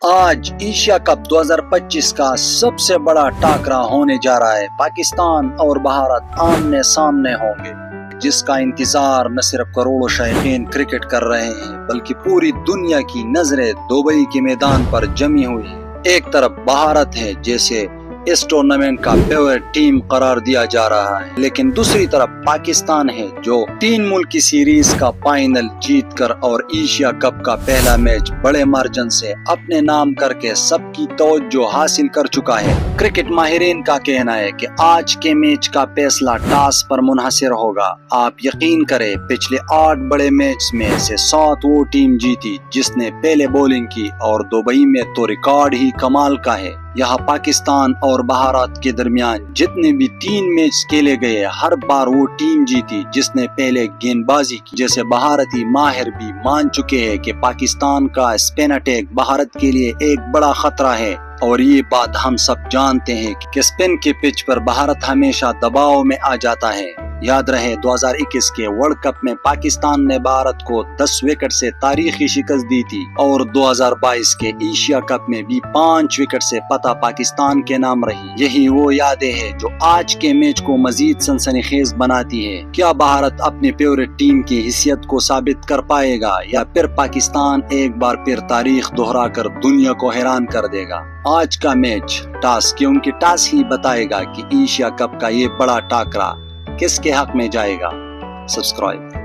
آج Asia cup 2025 کا سب سے بڑا ٹاکرا ہونے جا رہا ہے۔ پاکستان اور بھارت آمنے سامنے ہوں گے، جس کا انتظار نہ صرف کروڑوں شائقین کرکٹ کر رہے ہیں بلکہ پوری دنیا کی نظریں دبئی کے میدان پر جمی ہوئی ہیں۔ ایک طرف بھارت ہے جیسے اس ٹورنامنٹ کا فیورٹ ٹیم قرار دیا جا رہا ہے، لیکن دوسری طرف پاکستان ہے جو 3 ملکی سیریز کا فائنل جیت کر اور ایشیا کپ کا پہلا میچ بڑے مارجن سے اپنے نام کر کے سب کی توجہ حاصل کر چکا ہے۔ کرکٹ ماہرین کا کہنا ہے کہ آج کے میچ کا فیصلہ ٹاس پر منحصر ہوگا۔ آپ یقین کریں، پچھلے 8 بڑے میچ میں سے 7 وہ ٹیم جیتی جس نے پہلے بولنگ کی، اور دبئی میں تو ریکارڈ ہی کمال کا ہے۔ یہاں پاکستان اور بھارت کے درمیان جتنے بھی 3 میچ کھیلے گئے، ہر بار وہ ٹیم جیتی جس نے پہلے گیند بازی کی۔ جیسے بھارتی ماہر بھی مان چکے ہیں کہ پاکستان کا اسپن اٹیک بھارت کے لیے ایک بڑا خطرہ ہے، اور یہ بات ہم سب جانتے ہیں کہ اسپن کے پچ پر بھارت ہمیشہ دباؤ میں آ جاتا ہے۔ یاد رہے 2021 کے ورلڈ کپ میں پاکستان نے بھارت کو 10 وکٹ سے تاریخی شکست دی تھی، اور 2022 کے ایشیا کپ میں بھی 5 وکٹ سے فتح پاکستان کے نام رہی۔ یہی وہ یادیں ہیں جو آج کے میچ کو مزید سنسنی خیز بناتی ہے۔ کیا بھارت اپنے فیورٹ ٹیم کی حیثیت کو ثابت کر پائے گا، یا پھر پاکستان ایک بار پھر تاریخ دہرا کر دنیا کو حیران کر دے گا؟ آج کا میچ ٹاس، کیونکہ ٹاس ہی بتائے گا کہ ایشیا کپ کا یہ بڑا ٹاکرا کس کے حق میں جائے گا۔ سبسکرائب